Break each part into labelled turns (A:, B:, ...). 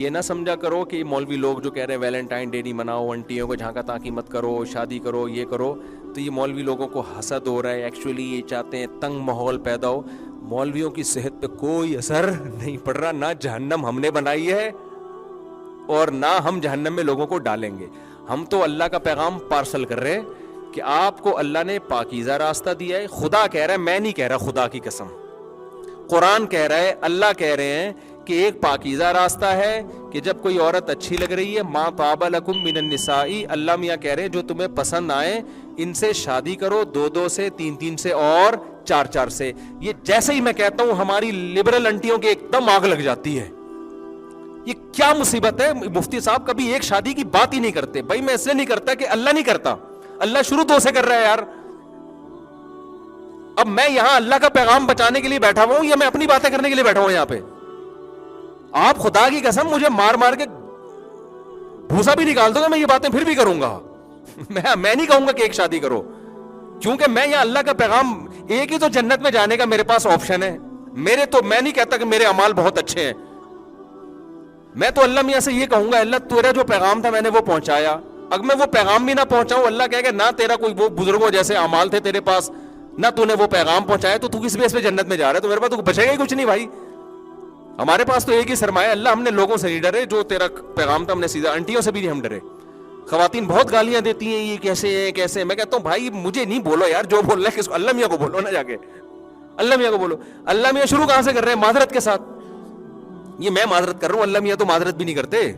A: یہ نہ سمجھا کرو کہ مولوی لوگ جو کہہ رہے ہیں ویلنٹائن ڈے نہیں مناؤ, انٹیوں کو جھانکا تاکی مت کرو, شادی کرو, یہ کرو, تو یہ مولوی لوگوں کو حسد ہو رہا ہے. ایکچولی یہ چاہتے ہیں تنگ ماحول پیدا ہو. مولویوں کی صحت پہ کوئی اثر نہیں پڑ رہا, نہ جہنم ہم نے بنائی ہے اور نہ ہم جہنم میں لوگوں کو ڈالیں گے. ہم تو اللہ کا پیغام پارسل کر رہے ہیں کہ آپ کو اللہ نے پاکیزہ راستہ دیا ہے. خدا کہہ رہا ہے, میں نہیں کہہ رہا, خدا کی قسم, قرآن کہہ رہا ہے, اللہ کہہ رہے ہیں کہ ایک پاکیزہ راستہ ہے کہ جب کوئی عورت اچھی لگ رہی ہے, ما طاب لکم من النساء, اللہ میاں کہہ رہے ہیں جو تمہیں پسند آئے ان سے شادی کرو, 2 سے 3 سے اور 4 سے. یہ جیسے ہی میں کہتا ہوں ہماری لبرل انٹیوں کی ایک دم آگ لگ جاتی ہے. یہ کیا مصیبت ہے, مفتی صاحب کبھی ایک شادی کی بات ہی نہیں کرتے. بھائی میں اس لیے نہیں کرتا کہ اللہ نہیں کرتا, اللہ شروع 2 سے کر رہا ہے یار. اب میں یہاں اللہ کا پیغام بچانے کے لیے بیٹھا ہوا ہوں یا میں اپنی باتیں کرنے کے لیے بیٹھا ہوں یہاں پہ؟ آپ خدا کی قسم مجھے مار مار کے بھوسا بھی نکال دو گے, میں یہ باتیں پھر بھی کروں گا. میں نہیں کہوں گا کہ ایک شادی کرو, کیونکہ میں یہاں اللہ کا پیغام, ایک ہی تو جنت میں جانے کا میرے پاس آپشن ہے. میں نہیں کہتا کہ میرے اعمال بہت اچھے ہیں. میں تو اللہ میاں سے یہ کہوں گا, اللہ تیرا جو پیغام تھا میں نے وہ پہنچایا. اگر میں وہ پیغام بھی نہ پہنچاؤں, اللہ کہے گا نہ تیرا کوئی وہ بزرگوں جیسے اعمال تھے تیرے پاس, نہ تو نے وہ پیغام پہنچایا, تو کس بیس پہ جنت میں جا رہا ہے؟ تو میرے پاس تو بچے گا ہی کچھ نہیں بھائی. ہمارے پاس تو ایک ہی سرمایہ, اللہ ہم نے لوگوں سے نہیں ڈرے, جو تیرا پیغام تھا ہم نے سیدھا, انٹیوں سے بھی نہیں ہم ڈرے. خواتین بہت گالیاں دیتی ہیں, یہ کیسے ہیں کیسے. میں کہتا ہوں بھائی مجھے نہیں بولو یار, جو بول رہا ہے کس کو, اللہ میاں کو بولو نا, جا کے اللہ میاں کو بولو. اللہ میاں شروع کہاں سے کر رہے ہیں؟ معذرت کے ساتھ. یہ میں معذرت کر رہا ہوں, اللہ میاں تو معذرت بھی نہیں کرتے.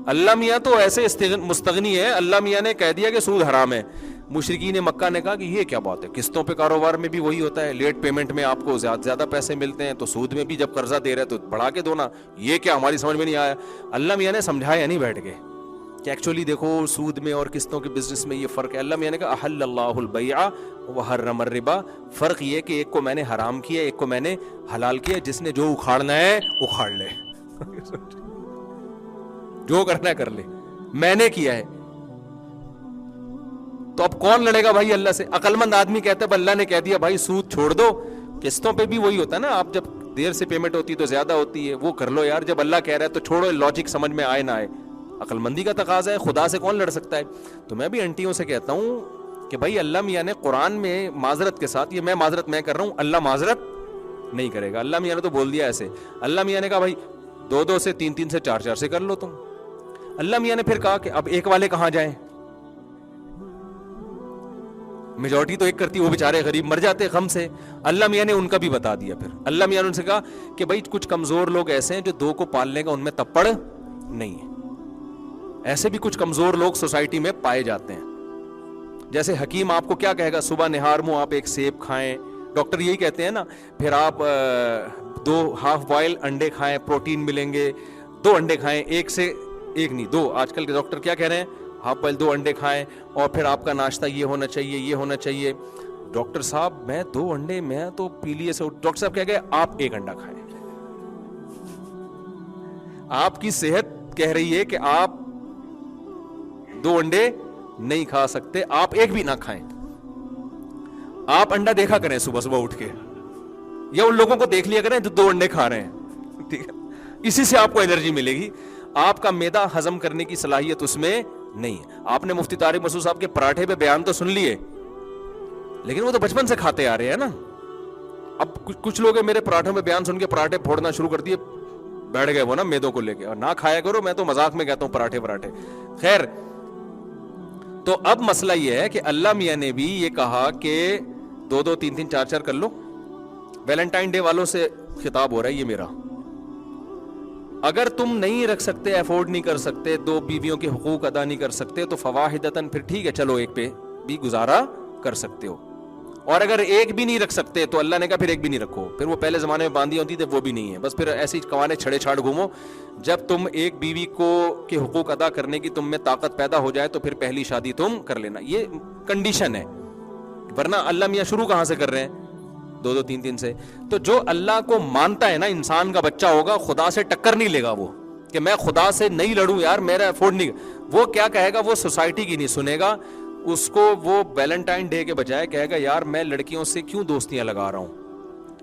A: اللہ میاں تو ایسے مستغنی ہے, اللہ میاں نے کہہ دیا کہ سود حرام ہے. مشرکین مکہ نے کہا کہ یہ کیا بات ہے, قسطوں پہ کاروبار میں بھی وہی ہوتا ہے, لیٹ پیمنٹ میں آپ کو زیادہ پیسے ملتے ہیں, تو سود میں بھی جب قرضہ دے رہے تو بڑھا کے دو نا. یہ کیا, ہماری سمجھ میں نہیں آیا. اللہ میاں نے سمجھایا نہیں بیٹھ کے کہ ایکچولی دیکھو سود میں اور قسطوں کے بزنس میں یہ فرق ہے. اللہ میاں نے کہا احل اللہ البیع وحرم الربا, فرق یہ کہ ایک کو میں نے حرام کیا, ایک کو میں نے حلال کیا. جس نے جو اکھاڑنا ہے اکھاڑ لے, جو کرنا ہے کر لے, میں نے کیا ہے. تو اب کون لڑے گا بھائی اللہ سے؟ عقل مند آدمی کہتا ہے اللہ نے کہہ دیا بھائی سود چھوڑ دو, قسطوں پہ بھی وہی ہوتا ہے نا, آپ جب دیر سے پیمنٹ ہوتی ہے تو زیادہ ہوتی ہے, وہ کر لو یار. جب اللہ کہہ رہا ہے تو چھوڑو, لاجک سمجھ میں آئے نہ آئے, عقل مندی کا تقاضا ہے, خدا سے کون لڑ سکتا ہے. تو میں بھی انٹیوں سے کہتا ہوں کہ بھائی اللہ میاں نے قرآن میں معذرت کے ساتھ, یہ میں معذرت میں کر رہا ہوں, اللہ معذرت نہیں کرے گا. اللہ میاں نے تو بول دیا ایسے. اللہ میاں نے کہا بھائی 2 سے 3 سے 4 سے کر لو تم. اللہ میاں نے پھر کہا کہ اب ایک والے کہاں جائیں, میجورٹی تو ایک کرتی, وہ بیچارے غریب مر جاتے غم سے. اللہ میاں نے ان کا بھی بتا دیا. پھر اللہ میاں نے ان سے کہا کہ بھائی کچھ کمزور لوگ ایسے ہیں جو 2 کو پالنے کا ان میں تپڑ نہیں ہے. ایسے بھی کچھ کمزور لوگ سوسائٹی میں پائے جاتے ہیں. جیسے حکیم آپ کو کیا کہے گا, صبح نہار منہ آپ ایک سیب کھائیں, ڈاکٹر یہی کہتے ہیں نا. پھر آپ 2 ہاف بوائل انڈے کھائیں, پروٹین ملیں گے. 2 انڈے کھائیں, 1 سے 1 نہیں 2. آج کل کے ڈاکٹر کیا کہہ رہے ہیں, ہاف بوائل 2 انڈے کھائیں, اور پھر آپ کا ناشتہ یہ ہونا چاہیے, یہ ہونا چاہیے. ڈاکٹر صاحب میں 2 انڈے, میں تو پیلیے سے. ڈاکٹر صاحب کہہ گئے آپ 1 انڈا کھائیں. آپ کی صحت کہہ رہی ہے کہ آپ 2 انڈے نہیں کھا سکتے, آپ 1 بھی نہ کھائیں. آپ انڈا دیکھا کریں صبح صبح اٹھ کے, یا ان لوگوں کو دیکھ لیا کریں جو 2 انڈے کھا رہے ہیں, ٹھیک ہے, اسی سے آپ کو انرجی ملے گی. آپ کا معدہ ہضم کرنے کی صلاحیت اس میں نہیں ہے. آپ نے مفتی طارق مسعود صاحب کے پراٹھے پہ بیان تو سن لیے, لیکن وہ تو بچپن سے کھاتے آ رہے ہیں نا. اب کچھ لوگ ہیں میرے پراٹھوں میں بیان سن کے پراٹھے پھوڑنا شروع کر دیے, بیٹھ گئے وہ نا میدوں کو لے کے. اور نہ کھایا کرو, میں تو مذاق میں کہتا ہوں پراٹھے. خیر, تو اب مسئلہ یہ ہے کہ اللہ میاں نے بھی یہ کہا کہ 2 3 4 کر لو. ویلنٹائن ڈے والوں سے خطاب ہو رہا ہے یہ میرا. اگر تم نہیں رکھ سکتے, افورڈ نہیں کر سکتے, 2 بیویوں کے حقوق ادا نہیں کر سکتے, تو فواحدتاً, پھر ٹھیک ہے چلو 1 پہ بھی گزارا کر سکتے ہو. اور اگر 1 بھی نہیں رکھ سکتے تو اللہ نے کہا پھر 1 بھی نہیں رکھو. پھر وہ پہلے زمانے میں باندھی ہوتی تھی, وہ بھی نہیں ہے. بس پھر ایسی کوانے چھڑے چھاڑ گھومو. جب تم 1 بیوی کو کے حقوق ادا کرنے کی تم میں طاقت پیدا ہو جائے تو پھر پہلی شادی تم کر لینا. یہ کنڈیشن ہے, ورنہ اللہ میاں شروع کہاں سے کر رہے ہیں, 2 3 سے. تو جو اللہ کو مانتا ہے نا, انسان کا بچہ ہوگا, خدا سے ٹکر نہیں لے گا وہ, کہ میں خدا سے نہیں لڑوں یار, میرا افورڈ نہیں. وہ کیا کہے گا, وہ سوسائٹی کی نہیں سنے گا. اس کو وہ ویلنٹائن ڈے کے بجائے کہے گا یار میں لڑکیوں سے کیوں دوستیاں لگا رہا ہوں,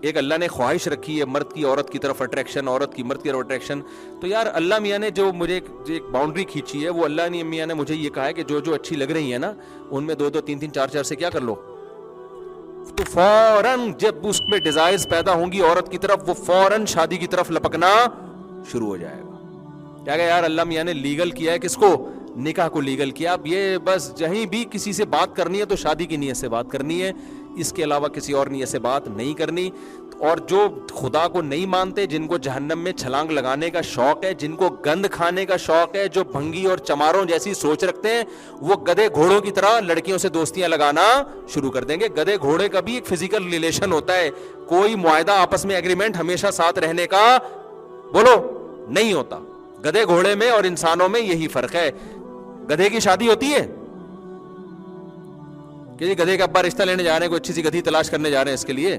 A: ایک اللہ نے خواہش رکھی ہے مرد کی عورت کی طرف اٹریکشن, عورت کی مرد کی طرف اٹریکشن, تو یار اللہ میاں نے جو مجھے ایک باؤنڈری کھینچی ہے, وہ اللہ نے میاں نے مجھے یہ کہا ہے کہ جو جو اچھی لگ رہی ہیں نا ان میں 2 2 3 3 4 4 سے کیا کر لو, تو فوراً جب اس میں ڈیزائرز پیدا ہوں گی عورت کی طرف, وہ فوراً شادی کی طرف لپکنا شروع ہو جائے گا. کیا کہ یار اللہ میاں نے لیگل کیا ہے کس کو, نکاح کو لیگل کیا. اب یہ بس جہیں بھی کسی سے بات کرنی ہے تو شادی کی نیت سے بات کرنی ہے, اس کے علاوہ کسی اور نیت سے بات نہیں کرنی. اور جو خدا کو نہیں مانتے, جن کو جہنم میں چھلانگ لگانے کا شوق ہے, جن کو گند کھانے کا شوق ہے, جو بھنگی اور چماروں جیسی سوچ رکھتے ہیں, وہ گدھے گھوڑوں کی طرح لڑکیوں سے دوستیاں لگانا شروع کر دیں گے. گدھے گھوڑے کا بھی ایک فزیکل ریلیشن ہوتا ہے, کوئی معاہدہ آپس میں ایگریمنٹ ہمیشہ ساتھ رہنے کا بولو نہیں ہوتا. گدھے گھوڑے میں اور انسانوں میں یہی فرق ہے. گدھے کی شادی ہوتی ہے کہ جی گدھے کا ابا رشتہ لینے جا رہے ہیں, کوئی اچھی سی گدھی تلاش کرنے جا رہے ہیں, اس کے لیے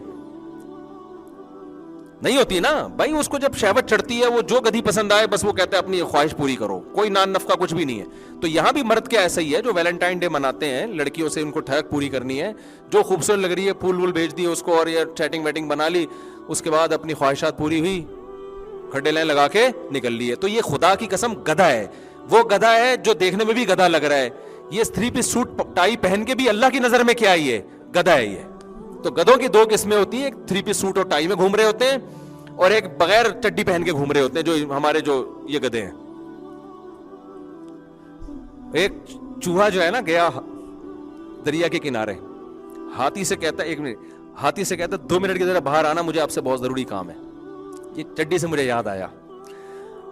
A: نہیں ہوتی نا بھائی. اس کو جب شہوت چڑھتی ہے, وہ جو گدھی پسند آئے بس وہ کہتا ہے اپنی خواہش پوری کرو, کوئی نان نفقہ کچھ بھی نہیں ہے. تو یہاں بھی مرد کیا ایسا ہی ہے جو ویلنٹائن ڈے مناتے ہیں, لڑکیوں سے ان کو ٹھہک پوری کرنی ہے, جو خوبصورت لگ رہی ہے پھول وول بھیج دی اس کو, اور یہ چیٹنگ ویٹنگ بنا لی, اس کے بعد اپنی خواہشات پوری ہوئی, کھڈے لائن لگا کے نکل لیے. تو یہ خدا کی قسم گدھا ہے. وہ گدھا ہے جو دیکھنے میں بھی گدھا لگ رہا ہے. یہ 3 پیس سوٹ ٹائی پہن کے بھی اللہ کی نظر میں کیا ہی ہے, گدھا ہے یہ. تو گدھوں کی 2 قسمیں ہوتی ہیں, ایک 3 پیس سوٹ اور ٹائی میں گھوم رہے ہوتے ہیں, اور ایک بغیر چڈی پہن کے گھوم رہے ہوتے ہیں, جو ہمارے جو یہ گدھے ہیں. ایک چوہا جو ہے نا گیا دریا کے کنارے, ہاتھی سے کہتا ہے 1 منٹ, ہاتھی سے کہتا ہے 2 منٹ کی ذرا باہر آنا, مجھے آپ سے بہت ضروری کام ہے. یہ چڈی سے مجھے یاد آیا.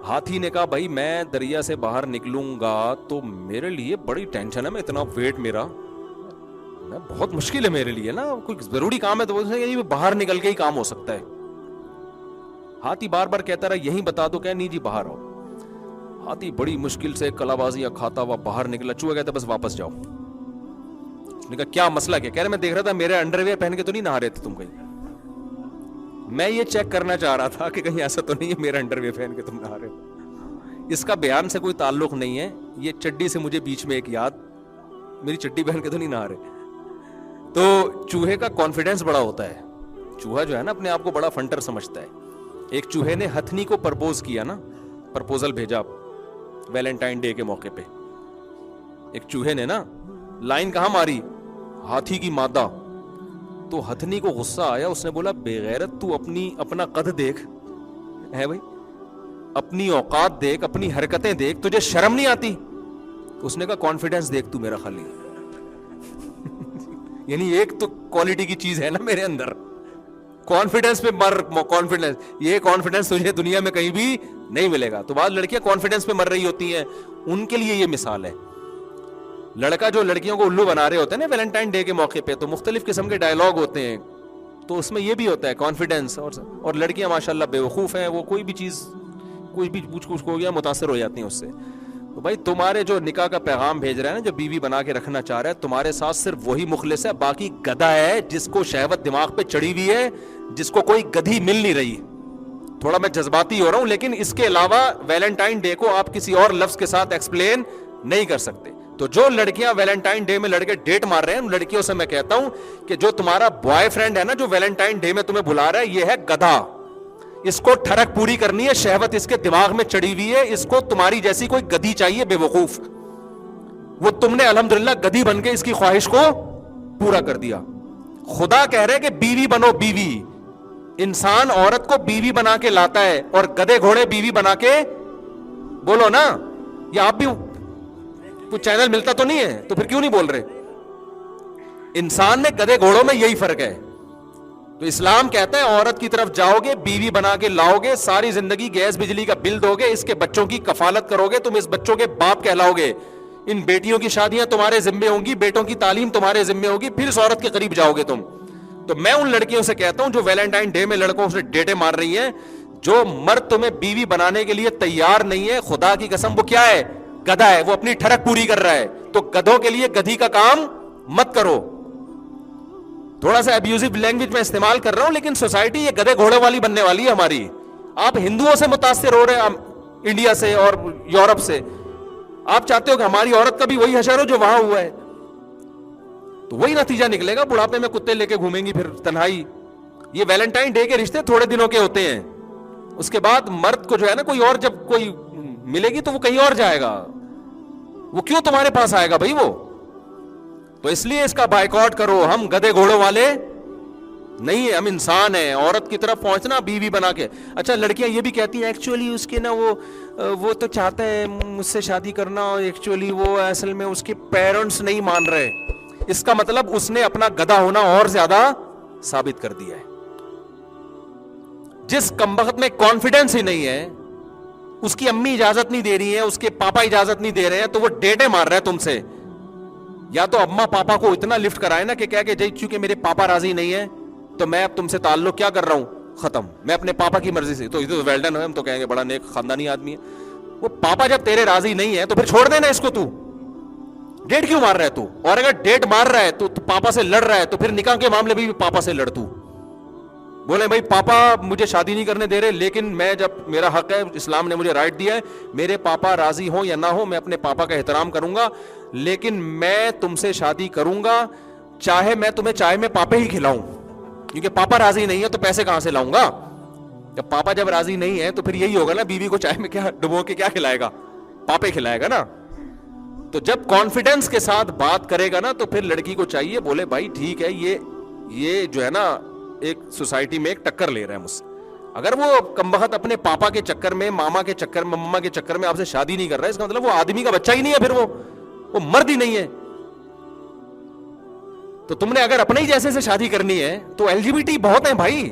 A: ہاتھی نے کہا بھائی میں دریا سے باہر نکلوں گا تو میرے لیے بڑی ٹینشن ہے, میں اتنا ویٹ میرا بہت مشکل ہے میرے لیے نا, کوئی ضروری کام ہے تو وہ باہر نکل کے ہی کام ہو سکتا ہے. ہاتھی بار بار کہتا رہا یہیں بتا دو, کہ نہیں جی باہر آؤ. ہاتھی بڑی مشکل سے کلا بازیاں کھاتا ہوا باہر نکلا. چوہا کہتا بس واپس جاؤ. نے کہا کیا مسئلہ کیا؟ کہہ رہے میں دیکھ رہا تھا میرے انڈر ویئر پہن کے تو نہیں نہا رہے تھے تم کہیں, میں یہ چیک کرنا چاہ رہا تھا کہ کہیں ایسا تو نہیں ہے میرا انڈر ویئر پہن کے تم نہا رہے ہو. اس کا بیان سے کوئی تعلق نہیں ہے, یہ چڈی سے مجھے بیچ میں ایک یاد, میری چڈی پہن کے تو نہیں نہا رہے. تو چوہے کا کانفیڈنس بڑا ہوتا ہے. چوہا جو ہے نا اپنے آپ کو بڑا فنٹر سمجھتا ہے. ایک چوہے نے ہتھنی کو پرپوز کیا نا, پرپوزل بھیجا ویلنٹائن ڈے کے موقع پہ. ایک چوہے نے نا لائن کہاں ماری, ہاتھی کی مادہ. تو ہتھنی کو غصہ آیا, اس نے بولا بے غیرت تو اپنا قد دیکھ ہے بھائی, اپنی اوقات دیکھ, اپنی حرکتیں دیکھ, تجھے شرم نہیں آتی؟ اس نے کہا کانفیڈنس دیکھ تو میرا خالی. یعنی ایک تو کوالٹی کی چیز ہے نا میرے اندر, کانفیڈنس پہ مر, کانفیڈنس, یہ کانفیڈنس تجھے دنیا میں کہیں بھی نہیں ملے گا. تو بعض لڑکیاں کانفیڈنس پہ مر رہی ہوتی ہیں, ان کے لیے یہ مثال ہے. لڑکا جو لڑکیوں کو الو بنا رہے ہوتے ہیں نا ویلنٹائن ڈے کے موقع پہ, تو مختلف قسم کے ڈائلاگ ہوتے ہیں, تو اس میں یہ بھی ہوتا ہے کانفیڈنس. اور لڑکیاں ماشاءاللہ بیوقوف ہیں, وہ کوئی بھی چیز کوئی بھی کچھ ہو گیا متاثر ہو جاتی ہیں اس سے. تو بھائی تمہارے جو نکاح کا پیغام بھیج رہا ہے نا, جو بیوی بنا کے رکھنا چاہ رہا ہے, تمہارے ساتھ صرف وہی مخلص ہے, باقی گدھا ہے جس کو شہوت دماغ پہ چڑھی ہوئی ہے, جس کو کوئی گدھی مل نہیں رہی. تھوڑا میں جذباتی ہو رہا ہوں, لیکن اس کے علاوہ ویلنٹائن ڈے کو آپ کسی اور لفظ کے ساتھ ایکسپلین نہیں کر سکتے. تو جو لڑکیاں ویلنٹائن ڈے میں لڑکے ڈیٹ مار رہے ہیں, ان لڑکیوں سے میں کہتا ہوں کہ جو تمہارا بوائے فرینڈ ہے نا جو ویلنٹائن ڈے میں تمہیں بلا رہا ہے, یہ ہے گدھا. اس کو ٹھڑک پوری کرنی ہے, شہوت اس کے دماغ میں چڑھی ہوئی ہے, اس کو تمہاری جیسی کوئی گدھی چاہیے بے وقوف. وہ تم نے الحمدللہ گدھی بن کے اس کی خواہش کو پورا کر دیا. خدا کہہ رہے کہ بیوی بنو بیوی. انسان عورت کو بیوی بنا کے لاتا ہے, اور گدھے گھوڑے بیوی بنا کے, بولو نا, یا آپ بھی کوئی چینل ملتا تو نہیں ہے, تو پھر کیوں نہیں بول رہے؟ انسان میں گدھے گھوڑوں میں یہی فرق ہے. تو اسلام کہتا ہے عورت کی طرف جاؤ گے, بیوی بنا کے لاؤ گے, ساری زندگی گیس بجلی کا بل دو گے, اس کے بچوں کی کفالت کرو گے, تم اس بچوں کے باپ کہلاؤ گے, ان بیٹیوں کی شادیاں تمہارے ذمے ہوں گی, بیٹوں کی تعلیم تمہارے ذمے ہوگی, پھر اس عورت کے قریب جاؤ گے تم. تو میں ان لڑکیوں سے کہتا ہوں جو ویلنٹائن ڈے میں لڑکوں سے ڈیٹے مار رہی ہیں, جو مرد تمہیں بیوی بنانے کے لیے تیار نہیں ہے, خدا کی قسم وہ کیا ہے؟ گدھا ہے. وہ اپنی ٹھڑک پوری کر رہا ہے. تو گدھوں کے لیے گدھی کا کام مت کرو. تھوڑا سا ابیوزو لینگویج میں استعمال کر رہا ہوں, لیکن سوسائٹی یہ گدھے گھوڑے والی بننے والی ہے ہماری. آپ ہندوؤں سے متاثر ہو رہے ہیں, انڈیا سے اور یورپ سے. آپ چاہتے ہو کہ ہماری عورت کا بھی وہی حشر ہو جو وہاں ہوا ہے, تو وہی نتیجہ نکلے گا. بڑھاپے میں کتے لے کے گھومیں گی پھر تنہائی. یہ ویلنٹائن ڈے کے رشتے تھوڑے دنوں کے ہوتے ہیں, اس کے بعد مرد کو جو ہے نا کوئی اور جب کوئی ملے گی تو وہ کہیں اور جائے گا, وہ کیوں تمہارے پاس آئے گا بھائی وہ. تو اس لیے اس کا بائیکاٹ کرو. ہم گدے گھوڑوں والے نہیں ہے, ہم انسان ہیں. عورت کی طرف پہنچنا بیوی بنا کے. اچھا لڑکیاں یہ بھی کہتی ہیں ایکچولی اس کے نا وہ تو چاہتا ہے مجھ سے شادی کرنا, اور ایکچولی وہ اصل میں اس کے پیرنٹس نہیں مان رہے. اس کا مطلب اس نے اپنا گدھا ہونا اور زیادہ ثابت کر دیا ہے. جس کمبخت میں کانفیڈنس ہی نہیں ہے, اس کی امی اجازت نہیں دے رہی ہے, اس کے پاپا اجازت نہیں دے رہے ہیں, تو وہ ڈیٹے مار رہا ہے تم سے. یا تو اما پاپا کو اتنا لفٹ کرائے نا کہ کیا کہ جی چونکہ میرے پاپا راضی نہیں ہے تو میں اب تم سے تعلق کیا کر رہا ہوں, ختم, میں اپنے پاپا کی مرضی سے. تو ویل ڈن ہے, ہم تو کہیں گے بڑا نیک خاندانی آدمی ہے. وہ پاپا جب تیرے راضی نہیں ہے تو پھر چھوڑ دینا اس کو. تو ڈیٹ کیوں مار رہا ہے تو؟ اور اگر ڈیٹ مار رہا ہے تو پاپا سے لڑ رہا ہے تو پھر نکاح کے معاملے بھی پاپا سے لڑ. تو بولے بھائی پاپا مجھے شادی نہیں کرنے دے رہے, لیکن میں جب میرا حق ہے, اسلام نے مجھے رائٹ دیا ہے, میرے پاپا راضی ہوں یا نہ ہوں میں اپنے پاپا کا احترام کروں گا, لیکن میں تم سے شادی کروں گا چاہے میں تمہیں چائے میں پاپے ہی کھلاؤں, کیونکہ پاپا راضی نہیں ہے تو پیسے کہاں سے لاؤں گا. جب پاپا جب راضی نہیں ہے تو پھر یہی ہوگا نا, بیوی کو چائے میں کیا ڈبو کے کیا کھلائے گا, پاپے کھلائے گا نا. تو جب کانفیڈنس کے ساتھ بات کرے گا نا تو پھر لڑکی کو چاہیے بولے بھائی ٹھیک ہے, یہ جو ہے نا ایک سوسائٹی میں ایک ٹکر لے رہا ہے مجھ سے. اگر وہ کمبخت اپنے پاپا کے چکر میں, ماما کے چکر میں, مما کے چکر میں آپ سے شادی نہیں کر رہا ہے, اس کا مطلب وہ آدمی کا بچہ ہی نہیں ہے, پھر وہ مرد ہی نہیں ہے. تو تم نے اگر اپنے ہی جیسے سے شادی کرنی ہے تو ایل جی بی ٹی بہت ہیں بھائی,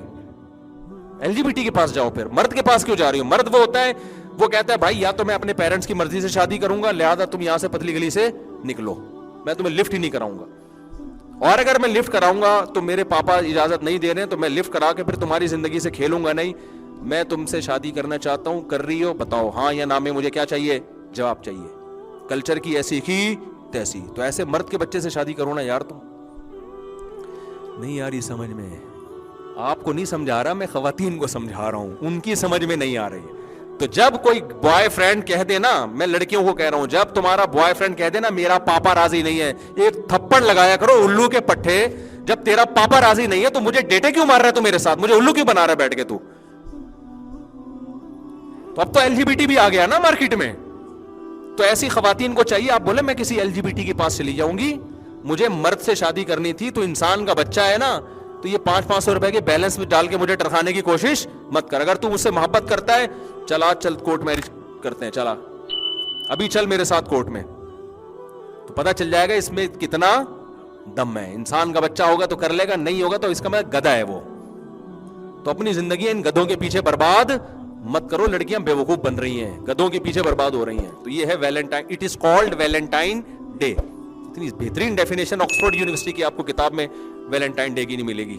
A: ایل جی بی ٹی کے پاس جاؤ. پھر مرد کے پاس کیوں جا رہی ہو؟ مرد وہ ہوتا ہے وہ کہتا ہے بھائی یا تو میں اپنے پیرنٹس کی مرضی سے شادی کروں گا, لہذا تم یہاں سے پتلی گلی سے نکلو, میں تمہیں لفٹ ہی نہیں کراؤں گا. اور اگر میں لفٹ کراؤں گا تو میرے پاپا اجازت نہیں دے رہے ہیں تو میں لفٹ کرا کے پھر تمہاری زندگی سے کھیلوں گا نہیں. میں تم سے شادی کرنا چاہتا ہوں, کر رہی ہو, بتاؤ ہاں یا نہ میں, مجھے کیا چاہیے, جواب چاہیے. کلچر کی ایسی کی تیسی. تو ایسے مرد کے بچے سے شادی کرو نا یار. تم نہیں آ رہی سمجھ میں, آپ کو نہیں سمجھا رہا, میں خواتین کو سمجھا رہا ہوں, ان کی سمجھ میں نہیں آ رہی. تو جب کوئی بوائے فرینڈ کہہ دے نا, میں لڑکیوں کو کہہ رہا ہوں, جب تمہارا بوائے فرینڈ کہہ دے نا میرا پاپا راضی نہیں ہے, ایک تھپڑ لگایا کرو الو کے پٹھے. جب تیرا پاپا راضی نہیں ہے تو مجھے ڈیٹے کیوں مار رہا ہے تو میرے ساتھ, مجھے الو کیوں بنا رہا ہے بیٹھ کے تو اب تو ایل جی بی ٹی بھی آ گیا نا مارکیٹ میں. تو ایسی خواتین کو چاہیے آپ بولے میں کسی ایل جی بی ٹی کے پاس چلی جاؤں گی, مجھے مرد سے شادی کرنی تھی, تو انسان کا بچہ ہے نا, تو یہ 500 روپے کے بیلنس میں ڈال کے مجھے ٹرکھانے کی کوشش مت کر. اگر تو مجھ سے محبت کرتا ہے چل کورٹ میرج کرتے ہیں, چلا ابھی چل میرے ساتھ کورٹ میں, تو پتہ چل جائے گا اس میں کتنا دم ہے. انسان کا بچہ ہوگا تو کر لے گا, نہیں ہوگا تو اس کا مطلب گدھا ہے وہ. تو اپنی زندگی ان گدھوں کے پیچھے برباد مت کرو. لڑکیاں بے وقوف بن رہی ہیں, گدھوں کے پیچھے برباد ہو رہی ہیں. تو یہ ہے Valentine, it is called Valentine day. اتنی بہترین ڈیفینیشن آکسفورڈ یونیورسٹی کی آپ کو کتاب میں ویلنٹائن ڈے کی نہیں ملے گی.